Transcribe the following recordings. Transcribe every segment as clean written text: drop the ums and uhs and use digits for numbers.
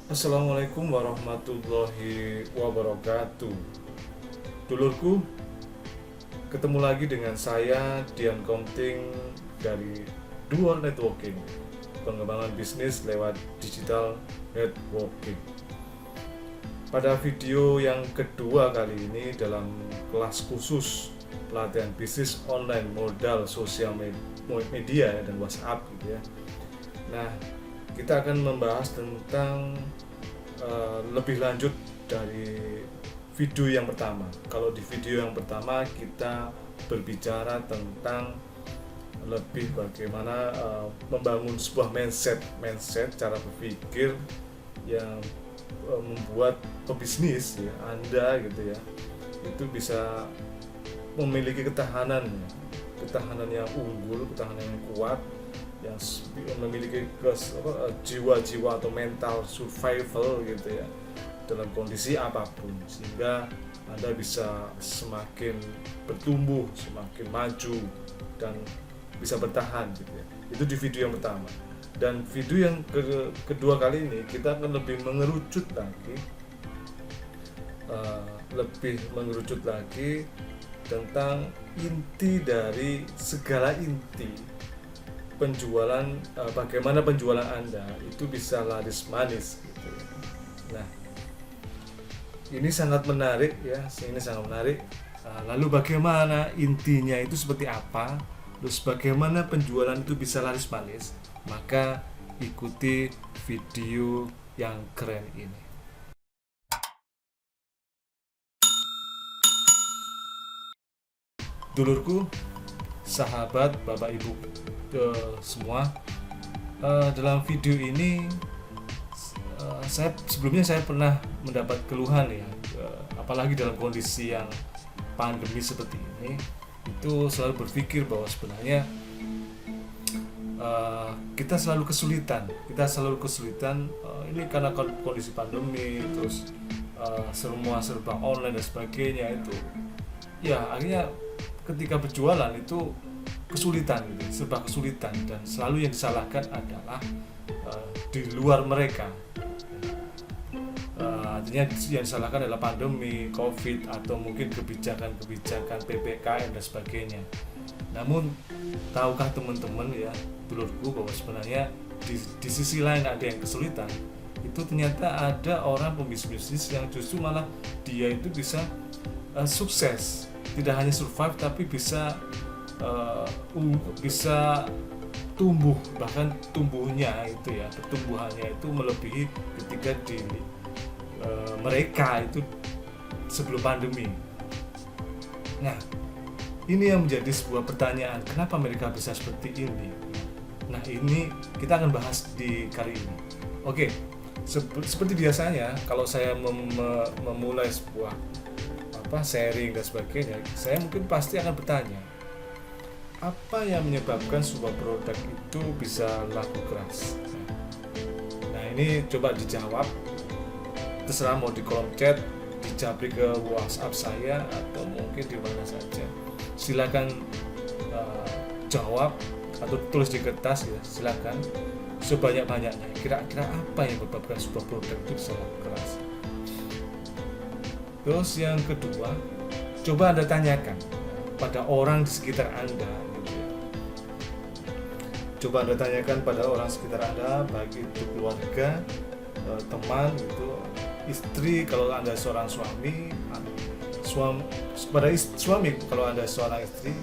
Assalamualaikum warahmatullahi wabarakatuh. Dulurku, ketemu lagi dengan saya Dian Komting dari Duo Networking, pengembangan bisnis lewat digital networking. Pada video yang kedua kali ini dalam kelas khusus pelatihan bisnis online modal sosial media dan WhatsApp gitu ya. Nah, kita akan membahas tentang lebih lanjut dari video yang pertama. Kalau di video yang pertama kita berbicara tentang lebih bagaimana membangun sebuah mindset cara berpikir yang membuat pebisnis ya Anda gitu ya itu bisa memiliki ketahanan yang unggul, ketahanan yang kuat, yang memiliki jiwa-jiwa atau mental survival gitu ya dalam kondisi apapun, sehingga Anda bisa semakin bertumbuh, semakin maju, dan bisa bertahan gitu ya. Itu di video yang pertama. Dan video yang kedua kali ini kita akan lebih mengerucut lagi tentang inti dari segala inti penjualan, bagaimana penjualan Anda itu bisa laris manis gitu ya. Nah, ini sangat menarik ya, ini sangat menarik. Lalu bagaimana intinya itu seperti apa? Terus bagaimana penjualan itu bisa laris manis? Maka ikuti video yang keren ini. Dulurku, sahabat, bapak ibu semua, dalam video ini sebelumnya saya pernah mendapat keluhan ya, apalagi dalam kondisi yang pandemi seperti ini, itu selalu berpikir bahwa sebenarnya kita selalu kesulitan ini karena kondisi pandemi, terus semua serba online dan sebagainya, itu ya akhirnya ketika berjualan itu kesulitan gitu, serba kesulitan, dan selalu yang disalahkan adalah di luar mereka. Artinya yang disalahkan adalah pandemi, COVID, atau mungkin kebijakan PPKM dan sebagainya. Namun tahukah teman-teman ya, dulurku, bahwa sebenarnya di sisi lain ada yang kesulitan. Itu ternyata ada orang pembisnis yang justru malah dia itu bisa sukses, tidak hanya survive tapi bisa tumbuh, bahkan tumbuhnya itu ya, pertumbuhannya itu melebihi ketika mereka itu sebelum pandemi. Nah, ini yang menjadi sebuah pertanyaan, kenapa mereka bisa seperti ini? Nah, ini kita akan bahas di kali ini. Oke, seperti biasanya kalau saya memulai sebuah sharing dan sebagainya, saya mungkin pasti akan bertanya, apa yang menyebabkan sebuah produk itu bisa laku keras? Nah, ini coba dijawab, terserah mau di kolom chat, dijabri ke WhatsApp saya, atau mungkin di mana saja. Silakan jawab atau tulis di kertas ya, silakan sebanyak-banyaknya. Kira-kira apa yang menyebabkan sebuah produk itu bisa laku keras? Terus yang kedua, coba Anda tanyakan pada orang di sekitar Anda gitu ya. Coba Anda tanyakan pada orang sekitar Anda, baik itu keluarga, teman gitu, istri kalau Anda seorang suami, suami kalau Anda seorang istri,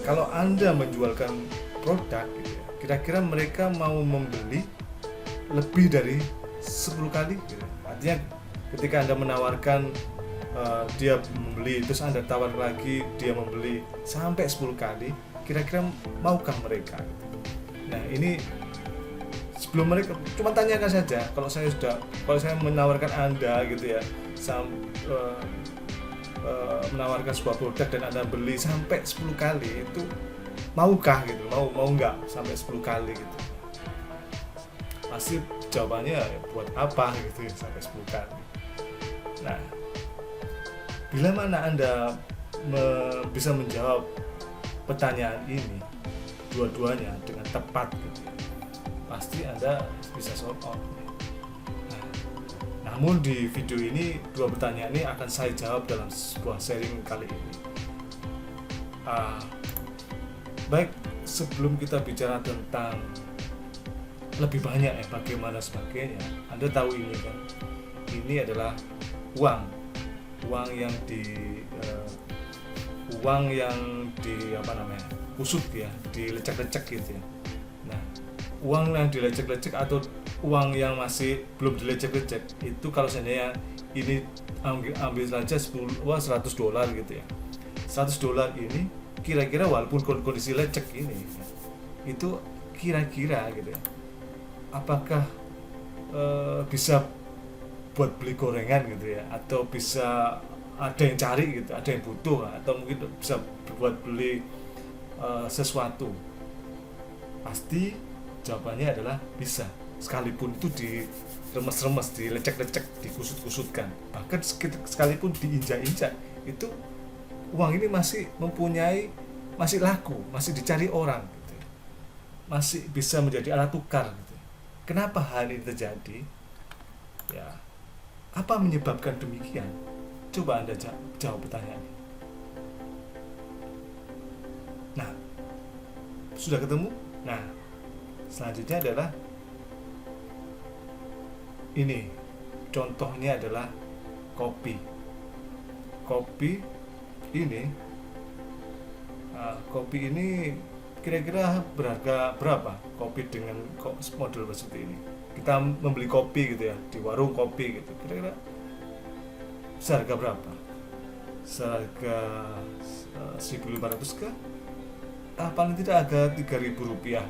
kalau Anda menjualkan produk gitu ya, kira-kira mereka mau membeli lebih dari 10 kali gitu. Artinya ketika Anda menawarkan, dia membeli, terus Anda tawar lagi, dia membeli sampai 10 kali, kira-kira maukah mereka? Nah, ini sebelum mereka, cuma tanyakan saja, kalau saya menawarkan Anda gitu ya, menawarkan sebuah produk dan Anda beli sampai 10 kali, itu maukah gitu, mau nggak sampai 10 kali gitu? Pasti jawabannya buat apa gitu ya sampai 10 kali. Nah, bila mana Anda bisa menjawab pertanyaan ini dua-duanya dengan tepat gitu, pasti Anda bisa sold out. Nah, Namun di video ini 2 pertanyaan ini akan saya jawab dalam sebuah sharing kali ini. Baik, sebelum kita bicara tentang lebih banyak bagaimana sebagainya, Anda tahu ini kan, ini adalah uang yang kusut ya, dilecek-lecek gitu ya. Nah, uang yang dilecek-lecek atau uang yang masih belum dilecek-lecek itu, kalau seandainya ini ambil saja $100 gitu ya, $100 ini kira-kira walaupun kondisi lecek ini itu kira-kira gitu ya, apakah bisa buat beli gorengan gitu ya, atau bisa ada yang cari gitu, ada yang butuh, atau mungkin bisa buat beli sesuatu? Pasti jawabannya adalah bisa, sekalipun itu diremes-remes, dilecek-lecek, dikusut-kusutkan, bahkan sekalipun diinjak-injak, itu uang ini masih laku, masih dicari orang gitu, masih bisa menjadi alat tukar gitu. Kenapa hal ini terjadi? Ya, apa menyebabkan demikian? Coba Anda jawab pertanyaan ini. Nah, sudah ketemu? Nah, selanjutnya adalah ini. Contohnya adalah kopi. Kopi ini kira-kira berharga berapa? Kopi dengan model seperti ini. Kita membeli kopi gitu ya di warung kopi gitu, kira-kira seharga berapa? Seharga 1.500 kah? Paling tidak harga Rp3.000 gitu ya.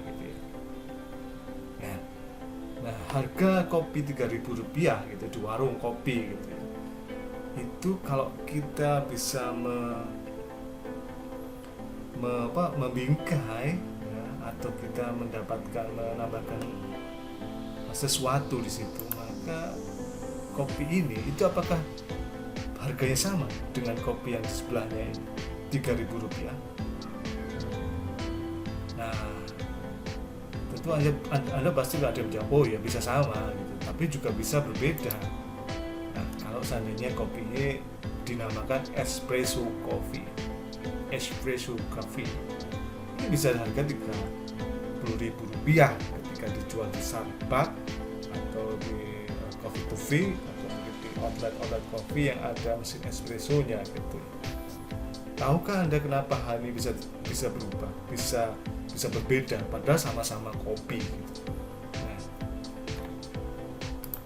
Nah, harga kopi Rp3.000 gitu di warung kopi gitu ya, itu kalau kita bisa membingkai ya, atau kita menambahkan sesuatu di situ, maka kopi ini itu apakah harganya sama dengan kopi yang di sebelahnya ini Rp3.000? Nah, tentu Anda pasti nggak ada yang menjawab, oh ya bisa sama gitu, tapi juga bisa berbeda. Nah, kalau seandainya kopi ini dinamakan espresso coffee, ini bisa harga Rp30.000 ketika dijual di Starbucks atau di Coffee to Fee atau di outlet kopi yang ada mesin espressonya gitu. Tahukah Anda kenapa hal ini bisa berubah, bisa berbeda padahal sama-sama kopi gitu. Nah,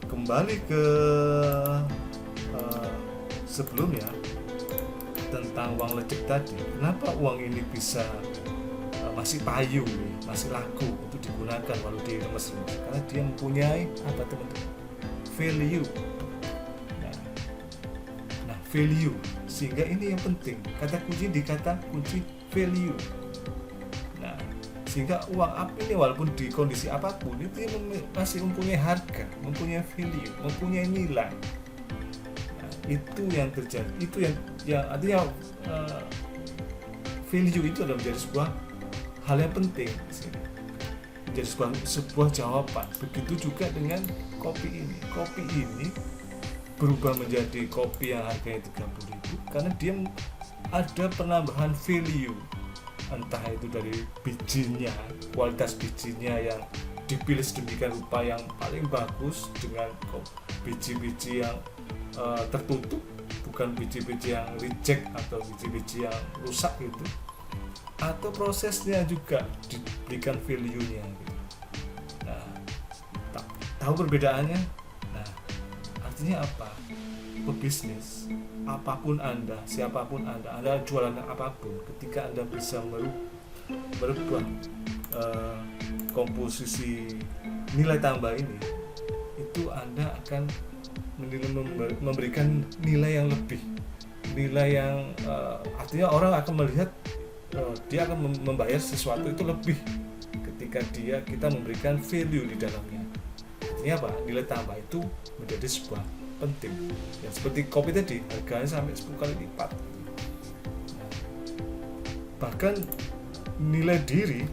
kembali ke sebelumnya tentang uang lecek tadi, kenapa uang ini bisa masih payu, masih laku untuk digunakan walau diremes-remes? Karena dia mempunyai apa teman-teman? Value. Nah, value, sehingga ini yang penting. Kata kunci di kata kunci value. Nah, sehingga uang ini walaupun di kondisi apapun itu masih mempunyai harga, mempunyai value, mempunyai nilai. Nah, itu yang terjadi. Itu yang artinya value itu adalah menjadi sebuah hal yang penting di sini. Menjadi sebuah jawaban. Begitu juga dengan kopi ini. Kopi ini berubah menjadi kopi yang harganya Rp30.000 karena dia ada penambahan value, entah itu dari bijinya, kualitas bijinya yang dipilih sedemikian rupa yang paling bagus dengan biji-biji yang tertutup, bukan biji-biji yang reject atau biji-biji yang rusak gitu, atau prosesnya juga diberikan value-nya gitu. Nah, tahu perbedaannya? Nah, artinya apa? Pebisnis, apapun Anda, siapapun Anda jualan apapun, ketika Anda bisa merubah komposisi nilai tambah ini, itu Anda akan memberikan nilai yang lebih, nilai yang artinya orang akan melihat dia akan membayar sesuatu itu lebih ketika kita memberikan value di dalamnya. Artinya apa? Nilai tambah itu menjadi sebuah penting. Ya, seperti kopi tadi, harganya sampai 10 kali lipat. Bahkan nilai diri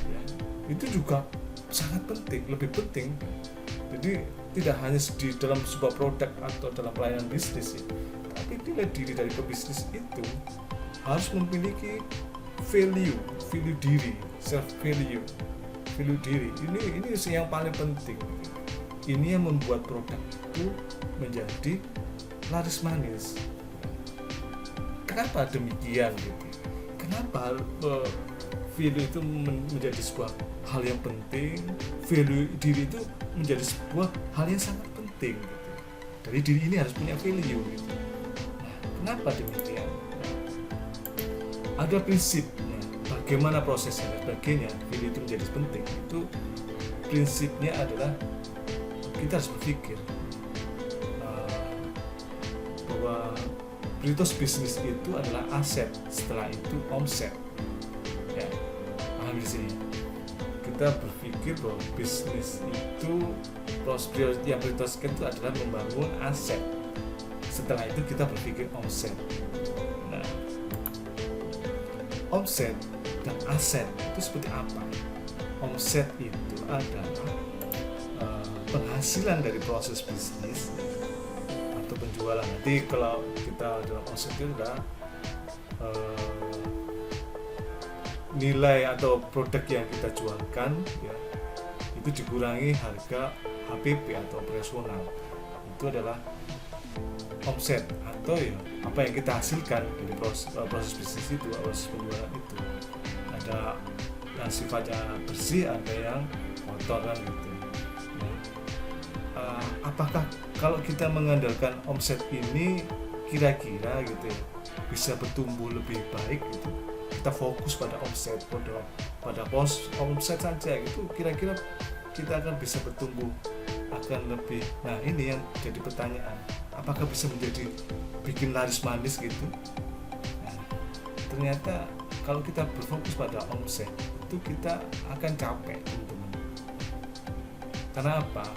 ya, itu juga sangat penting, lebih penting Jadi tidak hanya di dalam sebuah produk atau dalam pelayanan bisnis ya, tapi nilai diri dari pebisnis itu harus memiliki value diri, self value diri. Ini yang paling penting. Ini yang membuat produk itu menjadi laris manis. Kenapa demikian gitu? Kenapa value itu menjadi sebuah hal yang penting? Value diri itu menjadi sebuah hal yang sangat penting gitu. Dari diri ini harus punya value gitu. Nah, kenapa demikian? Ada prinsipnya, bagaimana prosesnya dan sebagainya. Value itu menjadi penting. Itu prinsipnya adalah kita harus berpikir bahwa prioritas bisnis itu adalah aset, setelah itu omset. Ya, paham di sini. Kita berpikir bahwa bisnis itu yang prioritaskan itu adalah membangun aset. Setelah itu kita berpikir omset. Nah, omset dan aset itu seperti apa? Omset itu adalah penghasilan dari proses bisnis atau penjualan. Nanti kalau kita dalam omset itu adalah nilai atau produk yang kita jualkan ya, itu dikurangi harga HPP atau operasional, itu adalah omset. Atau ya apa yang kita hasilkan dari proses bisnis itu, proses penjualan itu. Ada yang sifatnya bersih, ada yang kotor kan gitu. Apakah kalau kita mengandalkan omset ini kira-kira gitu ya bisa bertumbuh lebih baik gitu? Kita fokus pada omset, pada omset saja gitu, kira-kira kita akan bisa bertumbuh akan lebih. Nah, ini yang jadi pertanyaan, apakah bisa menjadi bikin laris manis gitu? Nah, ternyata kalau kita berfokus pada omset itu kita akan capek teman-teman. Karena apa?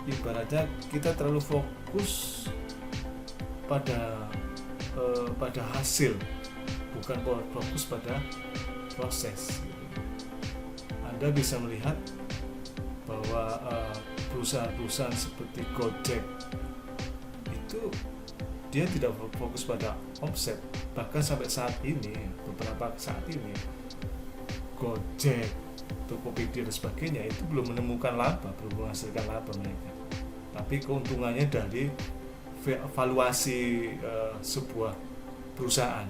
Ibaratnya kita terlalu fokus pada hasil, bukan fokus pada proses. Anda bisa melihat bahwa perusahaan-perusahaan seperti Gojek itu dia tidak fokus pada omset. Bahkan sampai saat ini, beberapa saat ini Gojek, Tokopedia dan sebagainya itu belum menemukan laba, belum menghasilkan laba mereka. Tapi keuntungannya dari valuasi sebuah perusahaan,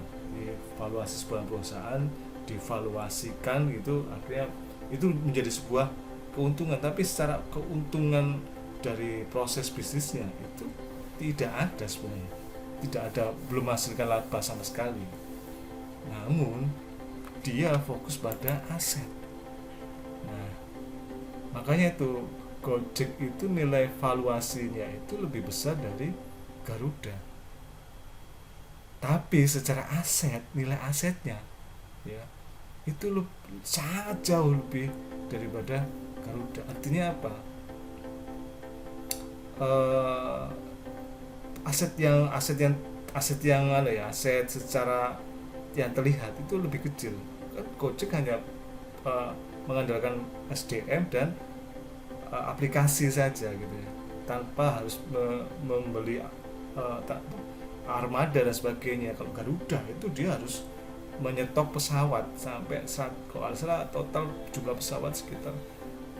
divaluasikan gitu, akhirnya itu menjadi sebuah keuntungan. Tapi secara keuntungan dari proses bisnisnya itu tidak ada sebenarnya, tidak ada, belum menghasilkan laba sama sekali. Namun dia fokus pada aset. Nah, makanya itu Gojek itu nilai valuasinya itu lebih besar dari Garuda. Tapi secara aset, nilai asetnya ya itu sangat jauh lebih daripada Garuda. Artinya apa? Aset secara yang terlihat itu lebih kecil. Kan Gojek hanya mengandalkan SDM dan aplikasi saja gitu ya, tanpa harus membeli armada dan sebagainya. Kalau Garuda itu dia harus menyetok pesawat sampai kalau salah total jumlah pesawat sekitar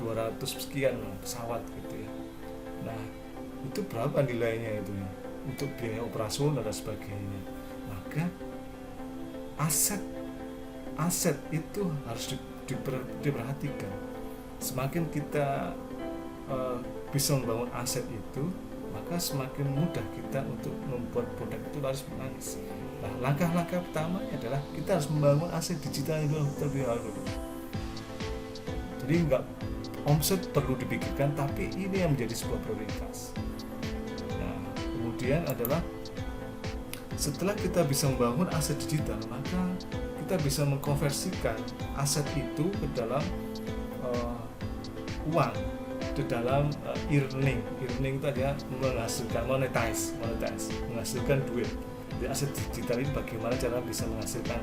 200 sekian pesawat gitu ya. Nah, itu berapa nilainya itu ya untuk biaya operasional dan sebagainya. Maka aset itu harus diperhatikan. Semakin kita bisa membangun aset itu, maka semakin mudah kita untuk membuat produk itu laris manis. Nah, langkah-langkah pertamanya adalah kita harus membangun aset digital itu terlebih dahulu. Jadi enggak, omset perlu dipikirkan, tapi ini yang menjadi sebuah prioritas. Nah, kemudian adalah setelah kita bisa membangun aset digital, maka kita bisa mengkonversikan aset itu ke dalam uang, ke dalam earning itu adalah menghasilkan monetize, menghasilkan duit. Jadi aset digital ini bagaimana cara bisa menghasilkan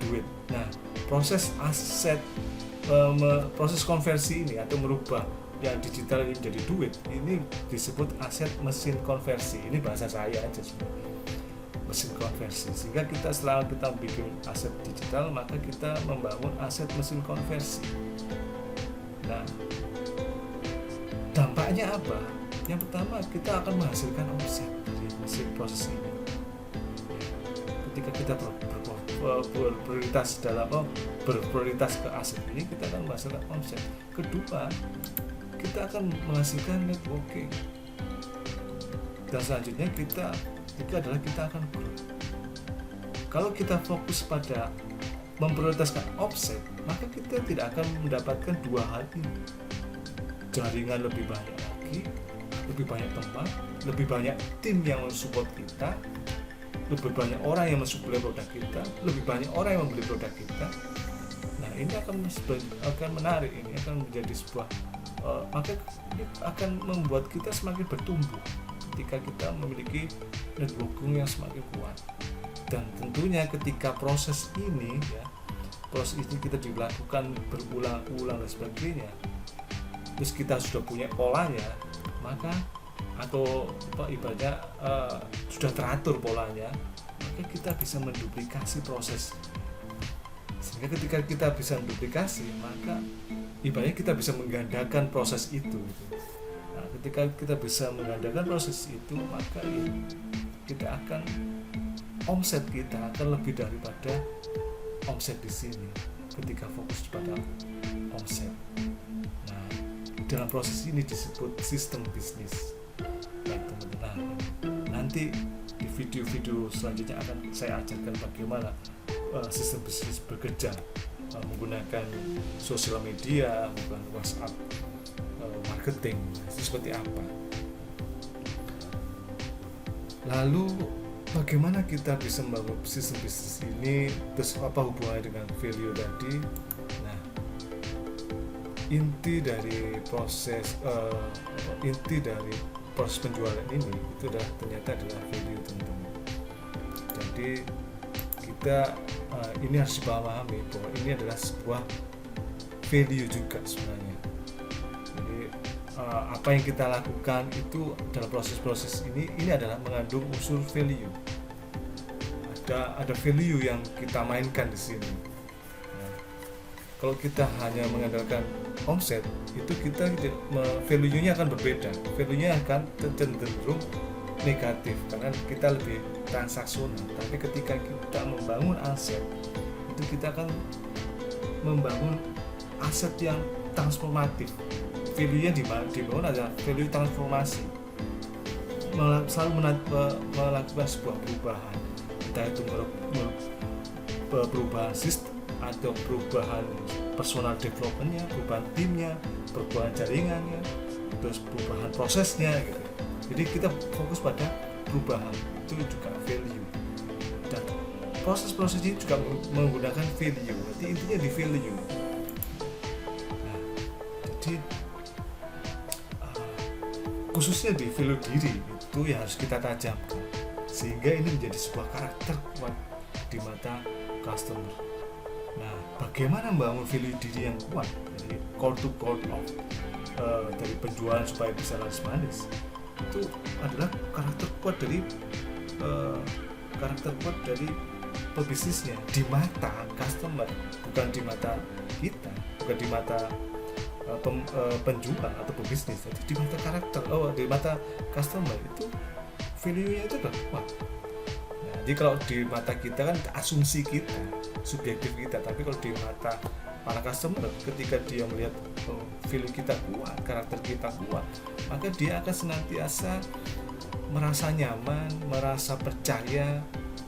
duit. Nah, proses konversi ini atau merubah yang digital ini menjadi duit, ini disebut aset mesin konversi. Ini bahasa saya aja sebenarnya, mesin konversi. Sehingga setelah kita bikin aset digital, maka kita membangun aset mesin konversi. Nah, dampaknya apa? Yang pertama, kita akan menghasilkan omset dari mesin proses ini. Ketika kita berprioritas ke aset ini, kita akan menghasilkan omset. Kedua, kita akan menghasilkan networking. Dan selanjutnya itu adalah kita akan grow. Kalau kita fokus pada memprioritaskan omset, maka kita tidak akan mendapatkan dua hal ini. Jaringan lebih banyak lagi, lebih banyak teman, lebih banyak tim yang mensupport kita, lebih banyak orang yang mensupport produk kita, lebih banyak orang yang membeli produk kita. Nah, ini akan menarik, ini akan menjadi sebuah maka akan membuat kita semakin bertumbuh ketika kita memiliki networking yang semakin kuat. Dan tentunya ketika proses ini kita dilakukan berulang-ulang dan sebagainya, terus kita sudah punya polanya, maka atau ibaratnya sudah teratur polanya, maka kita bisa menduplikasi proses. Sehingga ketika kita bisa menduplikasi, maka ibaratnya kita bisa menggandakan proses itu. Nah, ketika kita bisa menggandakan proses itu, maka kita akan omset kita akan lebih daripada omset di sini ketika fokus pada omset. Nah, dalam proses ini disebut sistem bisnis. Baik teman-teman, nanti di video-video selanjutnya akan saya ajarkan bagaimana sistem bisnis bekerja menggunakan sosial media, menggunakan WhatsApp marketing, itu seperti apa. Lalu bagaimana kita bisa membangun sistem bisnis ini, terus apa hubungannya dengan value tadi. Nah, inti dari proses penjualan ini itu ternyata adalah value, teman-teman. Jadi kita ini harus dipahami bahwa ini adalah sebuah value juga sebenarnya. Jadi apa yang kita lakukan itu dalam proses-proses ini adalah mengandung unsur value. Ada value yang kita mainkan di sini. Nah, kalau kita hanya mengandalkan omset, itu kita value-nya akan berbeda. Value-nya akan cenderung negatif karena kita lebih transaksional. Tapi ketika kita membangun aset, itu kita akan membangun aset yang transformatif. Value-nya dibangun adalah value transformasi, selalu melakukan sebuah perubahan, entah itu perubahan sistem atau perubahan personal development-nya, perubahan timnya, perubahan jaringannya, terus perubahan prosesnya gitu. Jadi kita fokus pada perubahan, itu juga value. Dan proses-proses ini juga menggunakan value. Berarti intinya di value. Nah, jadi khususnya di value diri itu yang harus kita tajamkan sehingga ini menjadi sebuah karakter kuat di mata customer. Nah, bagaimana membangun value diri yang kuat? Jadi core to core dari penjualan supaya bisa laris manis itu adalah karakter kuat dari pebisnisnya di mata customer, bukan di mata kita, bukan di mata penjual atau pebisnis. Jadi di mata di mata customer itu value-nya itu udah kuat. Nah, jadi kalau di mata kita kan asumsi kita, subjektif kita, tapi kalau di mata para customer ketika dia melihat value kita kuat, karakter kita kuat, maka dia akan senantiasa merasa nyaman, merasa percaya,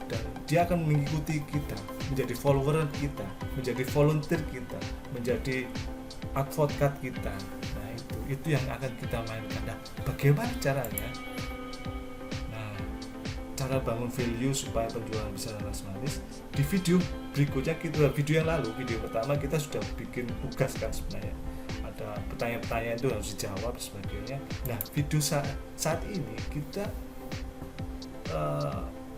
dan dia akan mengikuti kita, menjadi follower kita, menjadi volunteer kita, menjadi advokat kita. Nah, itu yang akan kita mainkan. Nah, bagaimana caranya? Nah, cara bangun value supaya penjualan bisa laris manis, di video berikutnya, video yang lalu, video pertama kita sudah bikin tugas kan sebenarnya, ada pertanyaan-pertanyaan itu harus dijawab sebagainya. Nah, video saat ini kita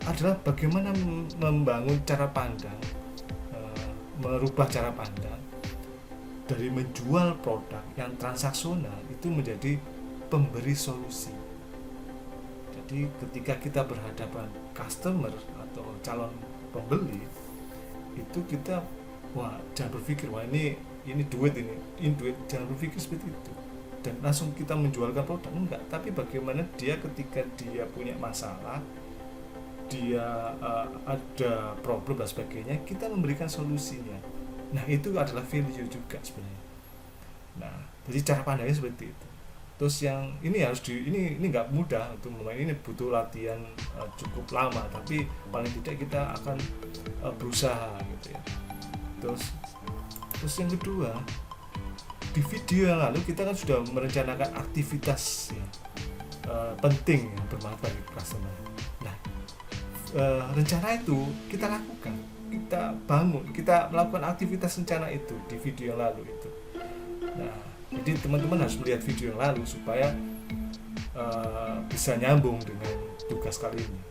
adalah bagaimana membangun cara pandang, merubah cara pandang dari menjual produk yang transaksional itu menjadi pemberi solusi. Jadi ketika kita berhadapan customer atau calon pembeli, itu kita jangan berpikir ini duit, ini duit, jangan berpikir seperti itu dan langsung kita menjualkan produk, enggak. Tapi bagaimana dia ketika dia punya masalah, dia ada problem dan sebagainya, kita memberikan solusinya. Nah, itu adalah value juga sebenarnya. Nah, jadi cara pandangnya seperti itu. Terus yang ini ini nggak mudah untuk memulai, ini butuh latihan cukup lama, tapi paling tidak kita akan berusaha gitu ya. Terus yang kedua, di video yang lalu kita kan sudah merencanakan aktivitas ya, penting yang bermanfaat bagi customer. Nah, rencana itu kita lakukan, kita bangun, kita melakukan aktivitas rencana itu di video yang lalu itu. Nah, jadi teman-teman harus melihat video yang lalu supaya bisa nyambung dengan tugas kali ini.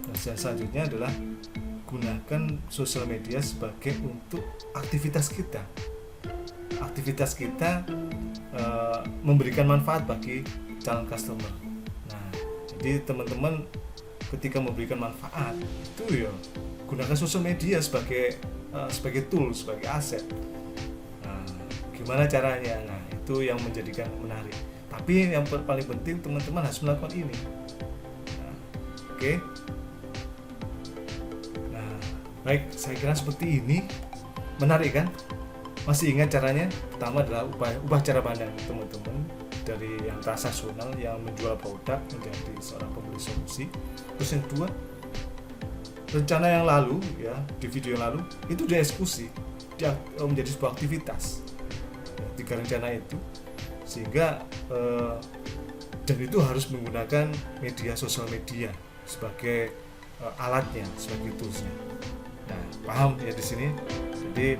Nah, selanjutnya adalah gunakan sosial media sebagai untuk aktivitas kita. Aktivitas kita memberikan manfaat bagi calon customer. Nah, jadi teman-teman ketika memberikan manfaat itu ya gunakan sosial media sebagai tool, sebagai aset. Nah, gimana caranya? Nah, itu yang menjadikan menarik. Tapi yang paling penting teman-teman harus melakukan ini. Nah, oke. Nah, baik, saya kira seperti ini. Menarik kan? Masih ingat caranya? Pertama adalah ubah cara pandang teman-teman dari yang transaksional, yang menjual produk menjadi seorang pemberi solusi. Terus yang kedua, rencana yang lalu ya, di video yang lalu itu dieksekusi, dia menjadi sebuah aktivitas. Ya, 3 rencana itu, sehingga dan itu harus menggunakan media sosial media sebagai alatnya, sebagai toolsnya. Nah, paham ya di sini? Jadi,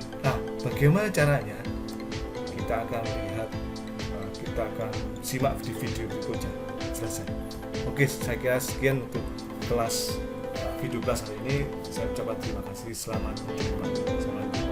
bagaimana caranya? Kita akan lihat, kita akan simak di video berikutnya. Selesai. Oke, saya kira sekian untuk kelas video kelas hari ini. Saya ucapkan terima kasih. Selamat menikmati. Assalamualaikum.